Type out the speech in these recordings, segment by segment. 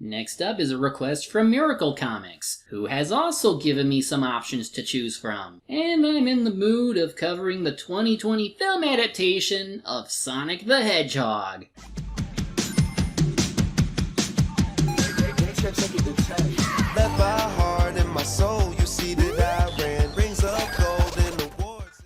Next up is a request from Miracle Comics, who has also given me some options to choose from. And I'm in the mood of covering the 2020 film adaptation of Sonic the Hedgehog. Left my heart and my soul, you see that I ran rings of gold in awards.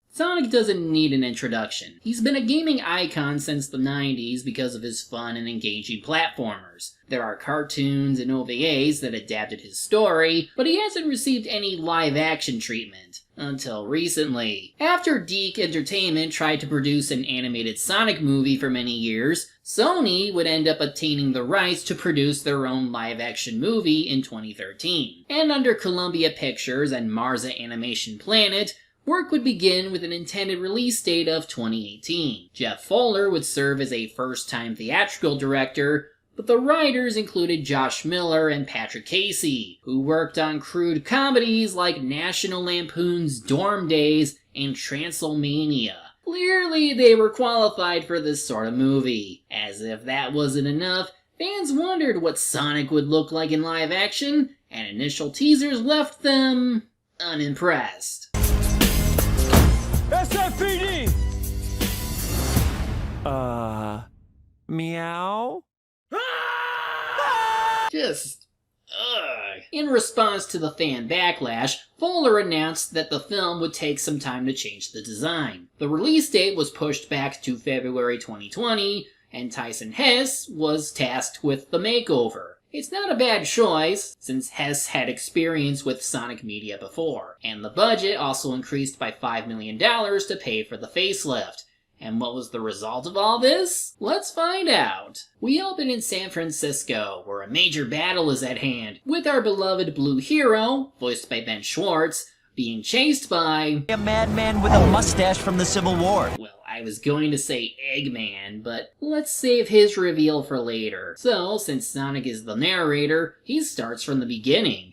Sonic doesn't need an introduction. He's been a gaming icon since the 90s because of his fun and engaging platformers. There are cartoons and OVAs that adapted his story, but he hasn't received any live-action treatment. Until recently. After Deke Entertainment tried to produce an animated Sonic movie for many years, Sony would end up obtaining the rights to produce their own live-action movie in 2013. And under Columbia Pictures and Marza Animation Planet, work would begin with an intended release date of 2018. Jeff Fuller would serve as a first-time theatrical director, but the writers included Josh Miller and Patrick Casey, who worked on crude comedies like National Lampoon's Dorm Days and Transylmania. Clearly, they were qualified for this sort of movie. As if that wasn't enough, fans wondered what Sonic would look like in live action, and initial teasers left them unimpressed. SFPD! Meow? Just, ugh. In response to the fan backlash, Fuller announced that the film would take some time to change the design. The release date was pushed back to February 2020, and Tyson Hesse was tasked with the makeover. It's not a bad choice, since Hesse had experience with Sonic media before, and the budget also increased by $5 million to pay for the facelift. And what was the result of all this? Let's find out. We open in San Francisco, where a major battle is at hand, with our beloved Blue Hero, voiced by Ben Schwartz, being chased by a madman with a mustache from the Civil War. Well, I was going to say Eggman, but let's save his reveal for later. So, since Sonic is the narrator, he starts from the beginning.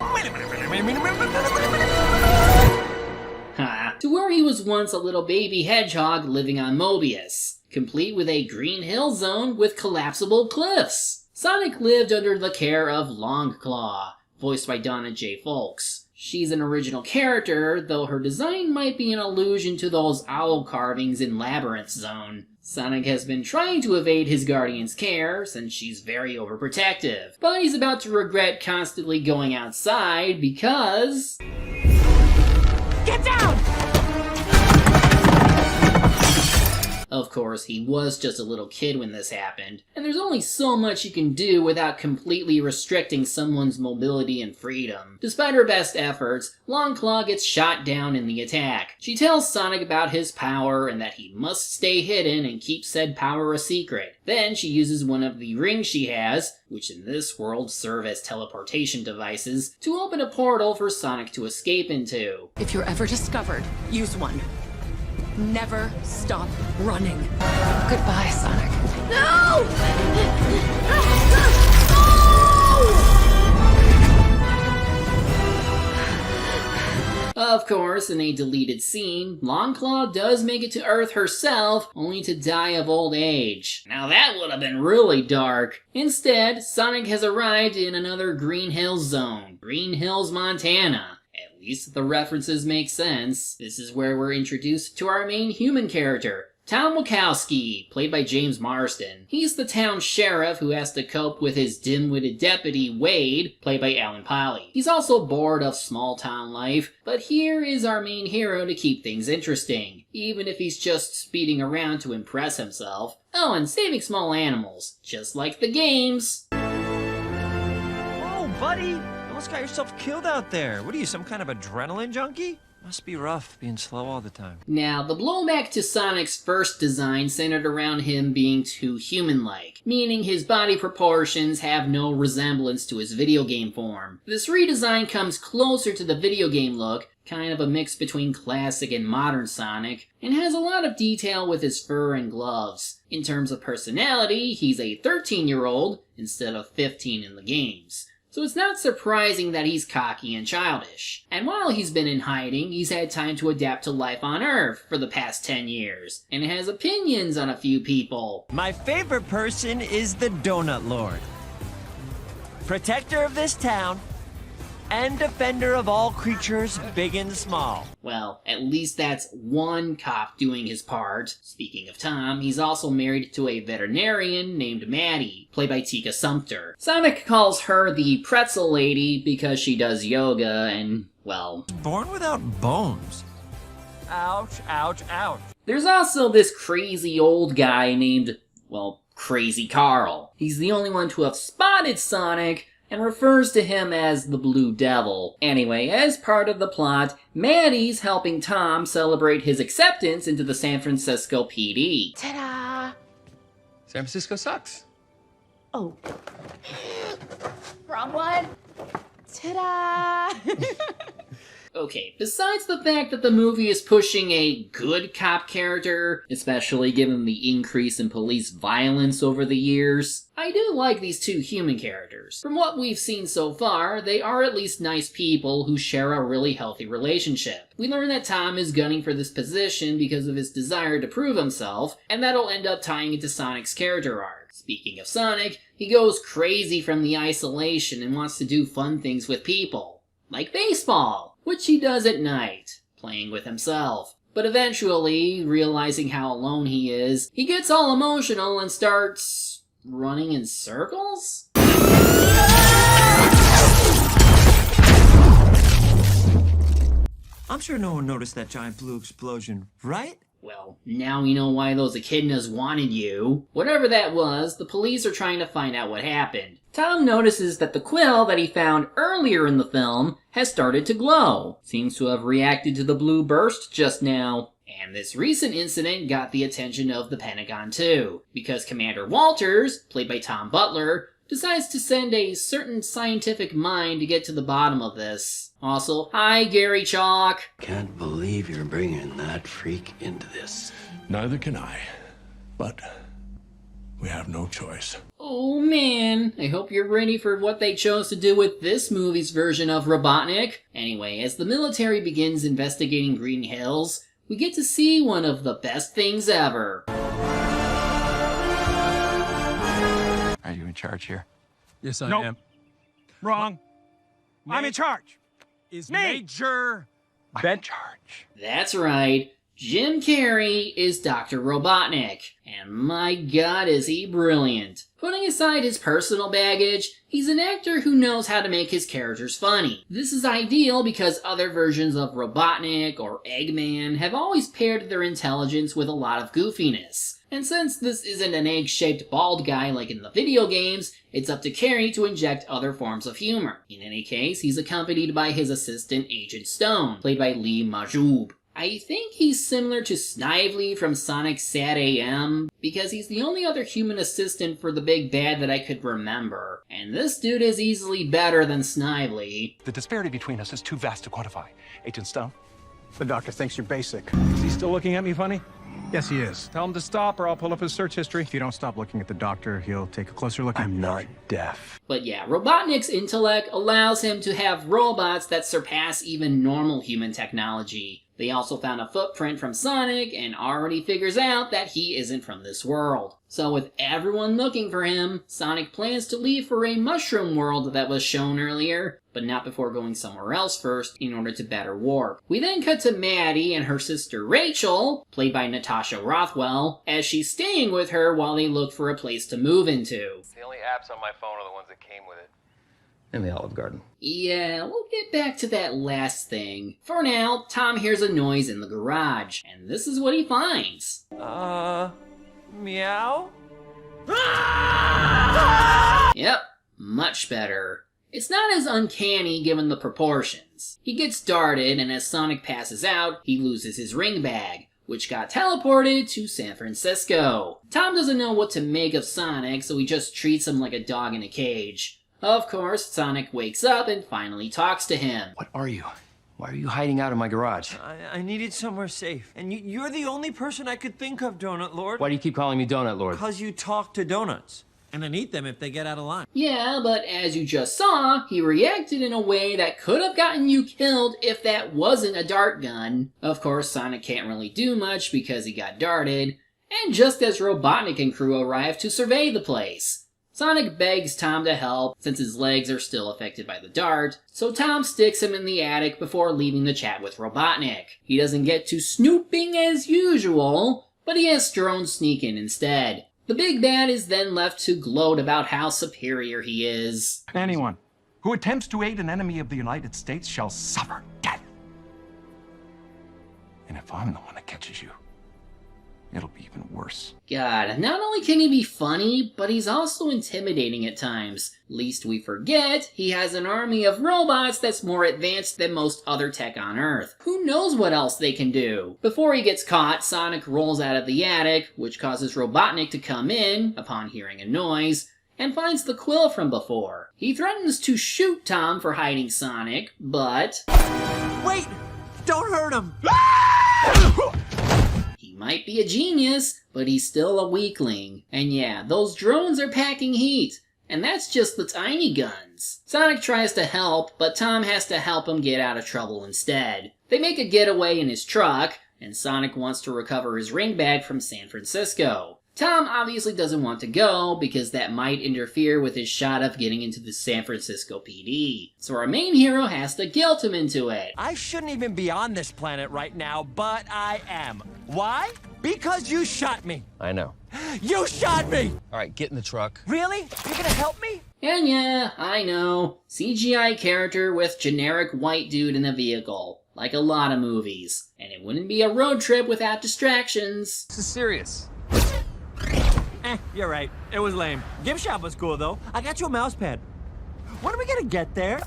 To where he was once a little baby hedgehog living on Mobius, complete with a green hill zone with collapsible cliffs. Sonic lived under the care of Longclaw, voiced by Donna J. Folks. She's an original character, though her design might be an allusion to those owl carvings in Labyrinth Zone. Sonic has been trying to evade his guardian's care, since she's very overprotective, but he's about to regret constantly going outside because... Get down! Of course, he was just a little kid when this happened, and there's only so much you can do without completely restricting someone's mobility and freedom. Despite her best efforts, Longclaw gets shot down in the attack. She tells Sonic about his power and that he must stay hidden and keep said power a secret. Then she uses one of the rings she has, which in this world serve as teleportation devices, to open a portal for Sonic to escape into. If you're ever discovered, use one. Never stop running. Goodbye, Sonic. No! Of course, in a deleted scene, Longclaw does make it to Earth herself, only to die of old age. Now that would have been really dark. Instead, Sonic has arrived in another Green Hills zone, Green Hills, Montana. At least the references make sense. This is where we're introduced to our main human character, Tom Wachowski, played by James Marsden. He's the town sheriff who has to cope with his dim-witted deputy, Wade, played by Alan Pally. He's also bored of small-town life, but here is our main hero to keep things interesting, even if he's just speeding around to impress himself. Oh, and saving small animals, just like the games. Whoa, buddy! You almost got yourself killed out there. What are you, some kind of adrenaline junkie? Must be rough being slow all the time. Now, the blowback to Sonic's first design centered around him being too human-like, meaning his body proportions have no resemblance to his video game form. This redesign comes closer to the video game look, kind of a mix between classic and modern Sonic, and has a lot of detail with his fur and gloves. In terms of personality, he's a 13-year-old instead of 15 in the games. So it's not surprising that he's cocky and childish. And while he's been in hiding, he's had time to adapt to life on Earth for the past 10 years, and has opinions on a few people. My favorite person is the Donut Lord. protector of this town, and defender of all creatures big and small. Well, at least that's one cop doing his part. Speaking of Tom, he's also married to a veterinarian named Maddie, played by Tika Sumpter. Sonic calls her the pretzel lady because she does yoga and, well... Born without bones. Ouch, ouch, ouch. There's also this crazy old guy named, well, Crazy Carl. He's the only one to have spotted Sonic, and refers to him as the Blue Devil. Anyway, as part of the plot, Maddie's helping Tom celebrate his acceptance into the San Francisco PD. Ta-da! San Francisco sucks. Oh. Wrong one. Ta-da! Okay, besides the fact that the movie is pushing a good cop character, especially given the increase in police violence over the years, I do like these two human characters. From what we've seen so far, they are at least nice people who share a really healthy relationship. We learn that Tom is gunning for this position because of his desire to prove himself, and that'll end up tying into Sonic's character arc. Speaking of Sonic, he goes crazy from the isolation and wants to do fun things with people. Like baseball, which he does at night, playing with himself. But eventually, realizing how alone he is, he gets all emotional and starts running in circles? I'm sure no one noticed that giant blue explosion, right? Well, now we know why those echidnas wanted you. Whatever that was, the police are trying to find out what happened. Tom notices that the quill that he found earlier in the film has started to glow. Seems to have reacted to the blue burst just now. And this recent incident got the attention of the Pentagon too, because Commander Walters, played by Tom Butler, decides to send a certain scientific mind to get to the bottom of this. Also, hi Gary Chalk. Can't believe you're bringing that freak into this. Neither can I. But we have no choice. Oh man, I hope you're ready for what they chose to do with this movie's version of Robotnik. Anyway, as the military begins investigating Green Hills, we get to see one of the best things ever. Are you in charge here? Yes, I Nope. am. Wrong. I'm in charge. Is Me. Major Ben. charge? That's right, Jim Carrey is Dr. Robotnik, and my god is he brilliant. Putting aside his personal baggage, he's an actor who knows how to make his characters funny. This is ideal because other versions of Robotnik or Eggman have always paired their intelligence with a lot of goofiness. And since this isn't an egg-shaped bald guy like in the video games, it's up to Carrey to inject other forms of humor. In any case, he's accompanied by his assistant Agent Stone, played by Lee Majjoub. I think he's similar to Snively from Sonic Sad AM, because he's the only other human assistant for the big bad that I could remember. And this dude is easily better than Snively. The disparity between us is too vast to quantify. Agent Stone? The doctor thinks you're basic. Is he still looking at me funny? Yes, he is. Tell him to stop or I'll pull up his search history. If you don't stop looking at the doctor, he'll take a closer look. I'm not deaf. But yeah, Robotnik's intellect allows him to have robots that surpass even normal human technology. They also found a footprint from Sonic and already figures out that he isn't from this world. So with everyone looking for him, Sonic plans to leave for a mushroom world that was shown earlier, but not before going somewhere else first in order to better warp. We then cut to Maddie and her sister Rachel, played by Natasha Rothwell, as she's staying with her while they look for a place to move into. The only apps on my phone are the ones that came with it. In the Olive Garden. Yeah, we'll get back to that last thing. For now, Tom hears a noise in the garage, and this is what he finds. Meow? Yep, much better. It's not as uncanny given the proportions. He gets darted, and as Sonic passes out, he loses his ring bag, which got teleported to San Francisco. Tom doesn't know what to make of Sonic, so he just treats him like a dog in a cage. Of course, Sonic wakes up and finally talks to him. What are you? Why are you hiding out in my garage? I needed somewhere safe. And you're the only person I could think of, Donut Lord. Why do you keep calling me Donut Lord? Because you talk to donuts. And then eat them if they get out of line. Yeah, but as you just saw, he reacted in a way that could have gotten you killed if that wasn't a dart gun. Of course, Sonic can't really do much because he got darted. And just as Robotnik and crew arrive to survey the place, Sonic begs Tom to help since his legs are still affected by the dart, so Tom sticks him in the attic before leaving the chat with Robotnik. He doesn't get to snooping as usual, but he has drones sneak in instead. The big bad is then left to gloat about how superior he is. Anyone who attempts to aid an enemy of the United States shall suffer death. And if I'm the one that catches you, it'll be even worse. God, not only can he be funny, but he's also intimidating at times. Lest we forget, he has an army of robots that's more advanced than most other tech on Earth. Who knows what else they can do? Before he gets caught, Sonic rolls out of the attic, which causes Robotnik to come in, upon hearing a noise, and finds the quill from before. He threatens to shoot Tom for hiding Sonic, but... Wait! Don't hurt him! He might be a genius, but he's still a weakling. And yeah, those drones are packing heat. And that's just the tiny guns. Sonic tries to help, but Tom has to help him get out of trouble instead. They make a getaway in his truck, and Sonic wants to recover his ring bag from San Francisco. Tom obviously doesn't want to go, because that might interfere with his shot of getting into the San Francisco PD. So our main hero has to guilt him into it. I shouldn't even be on this planet right now, but I am. Why? Because you shot me. I know. You shot me! All right, get in the truck. Really? You're gonna help me? And yeah, I know. CGI character with generic white dude in a vehicle. Like a lot of movies. And it wouldn't be a road trip without distractions. This is serious. You're right. It was lame. Gift shop was cool, though. I got you a mouse pad. When are we gonna get there?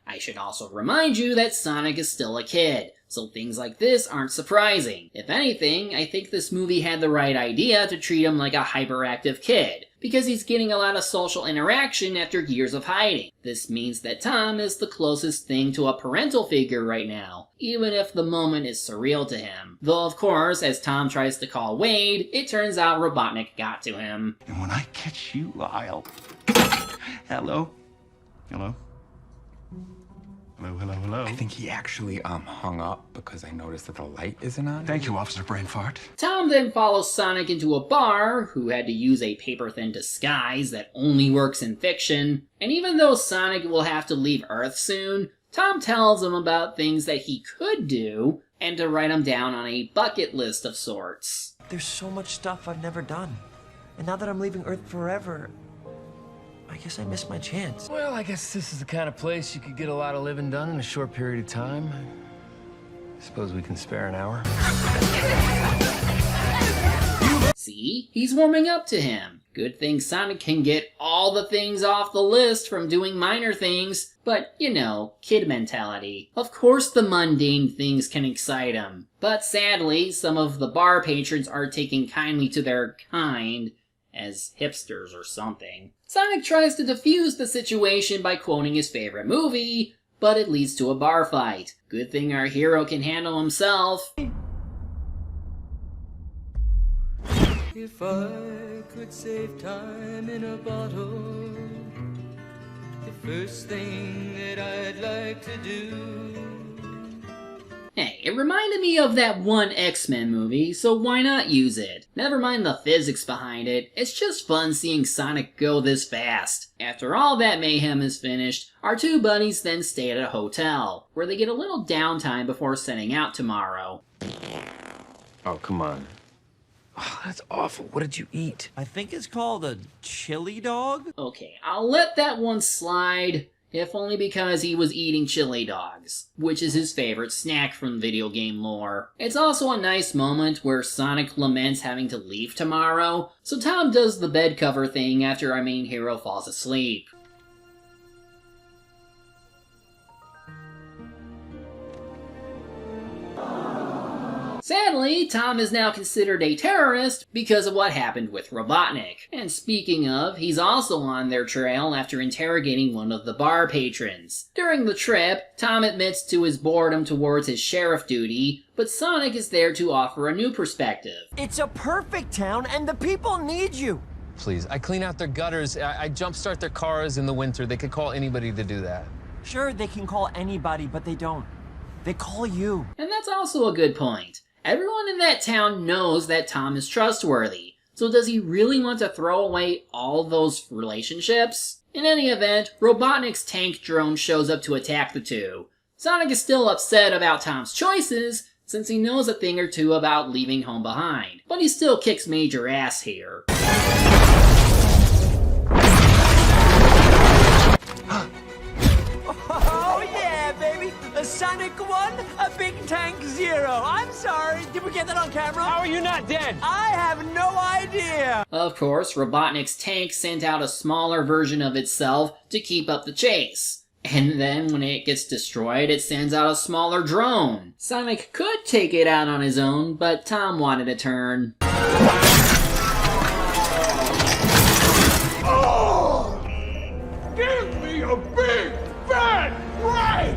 I should also remind you that Sonic is still a kid, so things like this aren't surprising. If anything, I think this movie had the right idea to treat him like a hyperactive kid, because he's getting a lot of social interaction after years of hiding. This means that Tom is the closest thing to a parental figure right now, even if the moment is surreal to him. Though of course, as Tom tries to call Wade, it turns out Robotnik got to him. And when I catch you, I'll... Hello? Hello? Hello, hello, hello. I think he actually hung up because I noticed that the light isn't on. Thank you, Officer Brain Fart. Tom then follows Sonic into a bar, who had to use a paper-thin disguise that only works in fiction, and even though Sonic will have to leave Earth soon, Tom tells him about things that he could do, and to write them down on a bucket list of sorts. There's so much stuff I've never done. And now that I'm leaving Earth forever, I guess I missed my chance. Well, I guess this is the kind of place you could get a lot of living done in a short period of time. Suppose we can spare an hour. See? He's warming up to him. Good thing Sonic can get all the things off the list from doing minor things, but, you know, kid mentality. Of course the mundane things can excite him, but sadly, some of the bar patrons are taking kindly to their kind as hipsters or something. Sonic tries to defuse the situation by quoting his favorite movie, but it leads to a bar fight. Good thing our hero can handle himself. If I could save time in a bottle, the first thing that I'd like to do. Hey, it reminded me of that one X-Men movie, so why not use it? Never mind the physics behind it, it's just fun seeing Sonic go this fast. After all that mayhem is finished, our two buddies then stay at a hotel, where they get a little downtime before setting out tomorrow. Oh, come on. Oh, that's awful. What did you eat? I think it's called a chili dog? Okay, I'll let that one slide, if only because he was eating chili dogs, which is his favorite snack from video game lore. It's also a nice moment where Sonic laments having to leave tomorrow, so Tom does the bed cover thing after our main hero falls asleep. Sadly, Tom is now considered a terrorist because of what happened with Robotnik. And speaking of, he's also on their trail after interrogating one of the bar patrons. During the trip, Tom admits to his boredom towards his sheriff duty, but Sonic is there to offer a new perspective. It's a perfect town and the people need you. Please, I clean out their gutters, I jumpstart their cars in the winter. They could call anybody to do that. Sure, they can call anybody, but they don't. They call you. And that's also a good point. Everyone in that town knows that Tom is trustworthy, So does he really want to throw away all those relationships? In any event, Robotnik's tank drone shows up to attack the two. Sonic is still upset about Tom's choices, since he knows a thing or two about leaving home behind, but he still kicks major ass here. Oh yeah, baby! A Sonic 1, a big tank 0. I'm sorry, did we get that on camera? How are you not dead? I have no idea! Of course, Robotnik's tank sent out a smaller version of itself to keep up the chase. And then when it gets destroyed, it sends out a smaller drone. Sonic could take it out on his own, but Tom wanted a turn. Oh! Give me a big fat break!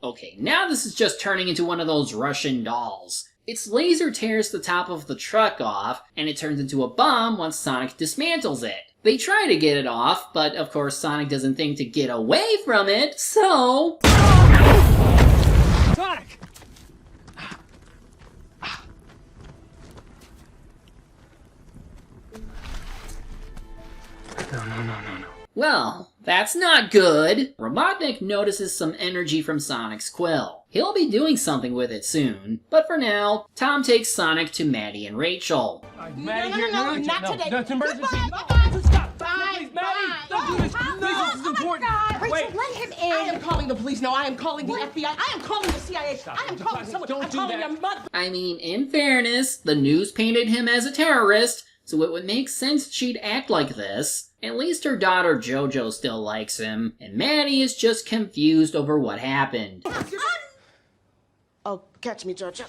Okay, now this is just turning into one of those Russian dolls. Its laser tears the top of the truck off, and it turns into a bomb once Sonic dismantles it. They try to get it off, but of course Sonic doesn't think to get away from it, so... Sonic! No. Well, that's not good. Robotnik notices some energy from Sonic's quill. He'll be doing something with it soon, but for now, Tom takes Sonic to Maddie and Rachel. Maddie, No, not today. That's emergency. Goodbye. Stop! Bye. Please, Maddie! Don't do this! Please, this is important! Rachel, Wait! let him in. I am calling the police. No, I am calling the FBI. I am calling the CIA. I am calling someone. Don't I'm do calling that. your mother. I mean, in fairness, the news painted him as a terrorist, so it would make sense she'd act like this. At least her daughter JoJo still likes him, and Maddie is just confused over what happened. Oh, catch me, Georgia.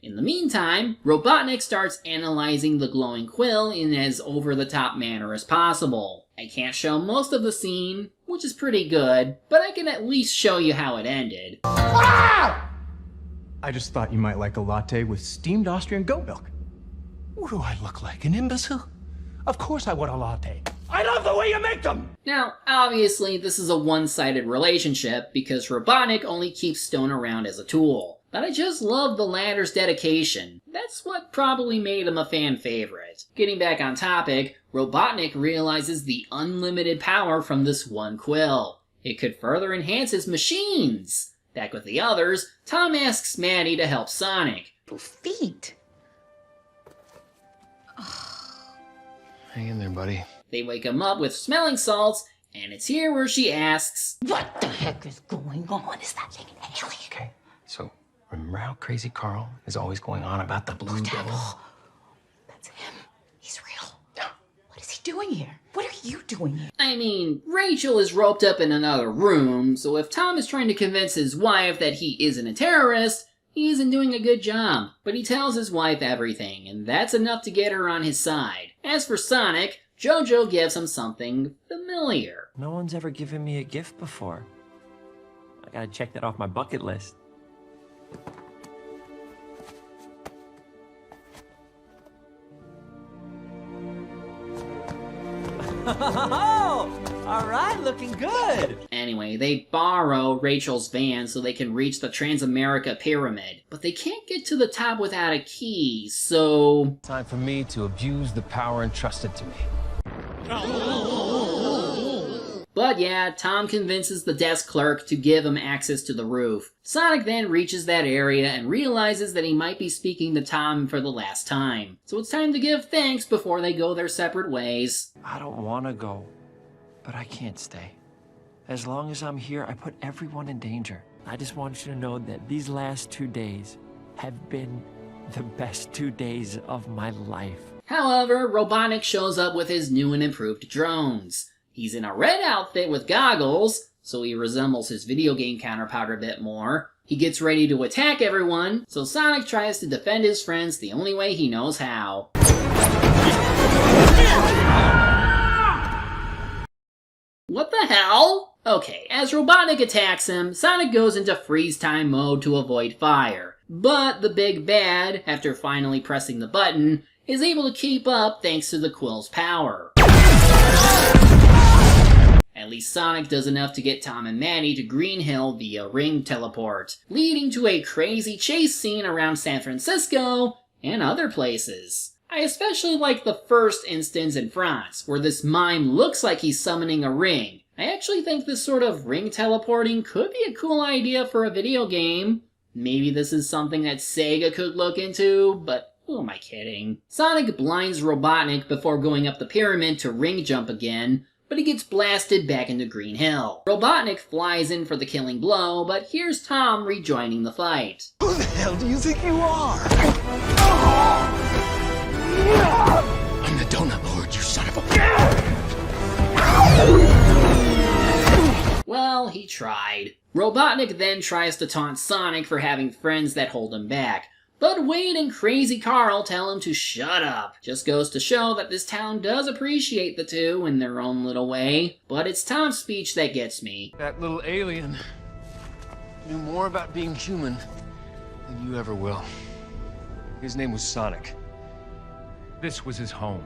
In the meantime, Robotnik starts analyzing the glowing quill in as over-the-top manner as possible. I can't show most of the scene, which is pretty good, but I can at least show you how it ended. I just thought you might like a latte with steamed Austrian goat milk. What do I look like, an imbecile? Of course I want a latte. I love the way you make them! Now, obviously, this is a one-sided relationship because Robotnik only keeps Stone around as a tool. But I just love the latter's dedication. That's what probably made him a fan favorite. Getting back on topic, Robotnik realizes the unlimited power from this one quill. It could further enhance his machines. Back with the others, Tom asks Maddie to help Sonic. Feet. Hang in there, buddy. They wake him up with smelling salts, and it's here where she asks, What the heck is going on? Is that thing an alien? Okay, so remember how crazy Carl is always going on about the Blue Devil? That's him. He's real. What is he doing here? What are you doing here? I mean, Rachel is roped up in another room, so if Tom is trying to convince his wife that he isn't a terrorist, he isn't doing a good job. But he tells his wife everything, and that's enough to get her on his side. As for Sonic, JoJo gives him something familiar. No one's ever given me a gift before. I gotta check that off my bucket list. Oh, all right, looking good. Anyway, they borrow Rachel's van so they can reach the Transamerica Pyramid, but they can't get to the top without a key, so... Time for me to abuse the power entrusted to me. But yeah, Tom convinces the desk clerk to give him access to the roof. Sonic then reaches that area and realizes that he might be speaking to Tom for the last time. So it's time to give thanks before they go their separate ways. I don't want to go, but I can't stay. As long as I'm here, I put everyone in danger. I just want you to know that these last 2 days have been the best 2 days of my life. However, Robotnik shows up with his new and improved drones. He's in a red outfit with goggles, so he resembles his video game counterpart a bit more. He gets ready to attack everyone, so Sonic tries to defend his friends the only way he knows how. What the hell? Okay, as Robotnik attacks him, Sonic goes into freeze time mode to avoid fire. But the big bad, after finally pressing the button, is able to keep up thanks to the quill's power. At least Sonic does enough to get Tom and Maddie to Green Hill via ring teleport, leading to a crazy chase scene around San Francisco and other places. I especially like the first instance in France, where this mime looks like he's summoning a ring. I actually think this sort of ring teleporting could be a cool idea for a video game. Maybe this is something that Sega could look into, but who am I kidding? Sonic blinds Robotnik before going up the pyramid to ring jump again, but he gets blasted back into Green Hill. Robotnik flies in for the killing blow, but here's Tom rejoining the fight. Who the hell do you think you are? I'm the Donut Lord, you son of a... Well, he tried. Robotnik then tries to taunt Sonic for having friends that hold him back, but Wade and Crazy Carl tell him to shut up. Just goes to show that this town does appreciate the two in their own little way, but it's Tom's speech that gets me. That little alien knew more about being human than you ever will. His name was Sonic. This was his home.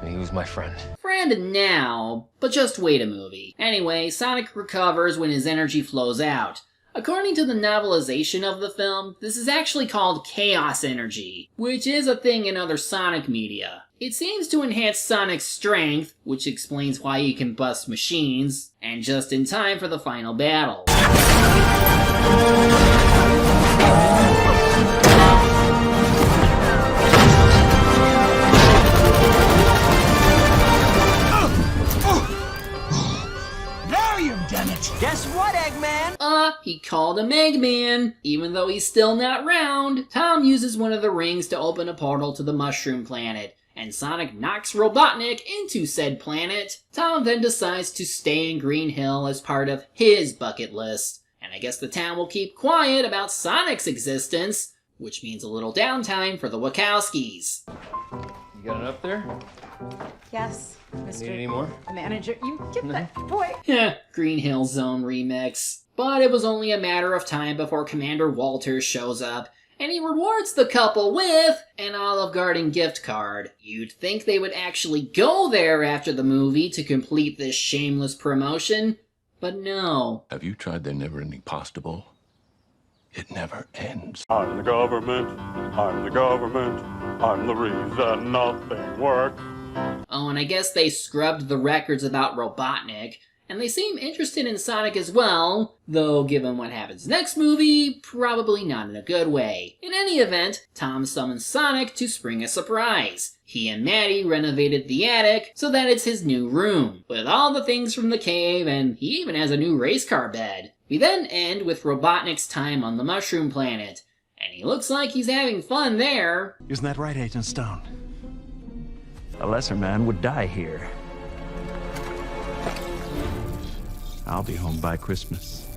And he was my friend. Friend now, but just wait a movie. Anyway, Sonic recovers when his energy flows out. According to the novelization of the film, this is actually called Chaos Energy, which is a thing in other Sonic media. It seems to enhance Sonic's strength, which explains why he can bust machines, and just in time for the final battle. Guess what, Eggman? He called him Eggman, even though he's still not round. Tom uses one of the rings to open a portal to the Mushroom Planet, and Sonic knocks Robotnik into said planet. Tom then decides to stay in Green Hill as part of his bucket list, and I guess the town will keep quiet about Sonic's existence, which means a little downtime for the Wachowskis. You got it up there? Yes, Mr. Need any more? Manager. You get that boy. Green Hill Zone remix. But it was only a matter of time before Commander Walters shows up, and he rewards the couple with an Olive Garden gift card. You'd think they would actually go there after the movie to complete this shameless promotion, but no. Have you tried their never-ending pasta bowl? It never ends. I'm the government, I'm the government, I'm the reason nothing works. Oh, and I guess they scrubbed the records about Robotnik, and they seem interested in Sonic as well, though given what happens next movie, probably not in a good way. In any event, Tom summons Sonic to spring a surprise. He and Maddie renovated the attic so that it's his new room, with all the things from the cave, and he even has a new race car bed. We then end with Robotnik's time on the Mushroom Planet, and he looks like he's having fun there. Isn't that right, Agent Stone? A lesser man would die here. I'll be home by Christmas.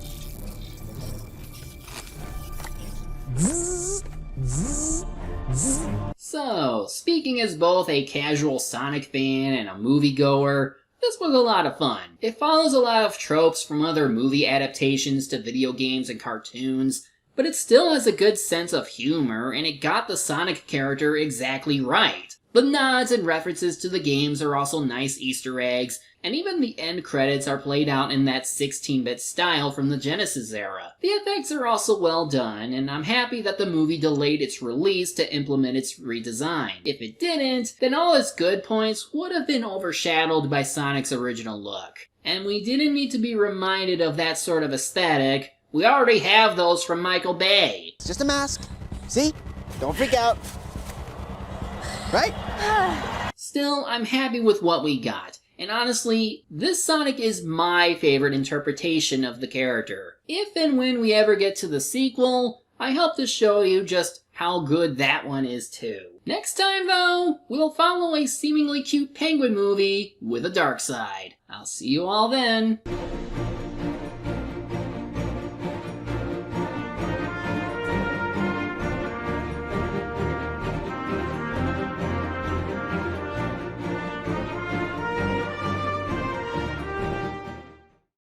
So, speaking as both a casual Sonic fan and a moviegoer, this was a lot of fun. It follows a lot of tropes from other movie adaptations to video games and cartoons, but it still has a good sense of humor, and it got the Sonic character exactly right. The nods and references to the games are also nice Easter eggs, and even the end credits are played out in that 16-bit style from the Genesis era. The effects are also well done, and I'm happy that the movie delayed its release to implement its redesign. If it didn't, then all its good points would have been overshadowed by Sonic's original look. And we didn't need to be reminded of that sort of aesthetic. We already have those from Michael Bay. It's just a mask. See? Don't freak out. Right? Still, I'm happy with what we got. And honestly, this Sonic is my favorite interpretation of the character. If and when we ever get to the sequel, I hope to show you just how good that one is too. Next time though, we'll follow a seemingly cute penguin movie with a dark side. I'll see you all then.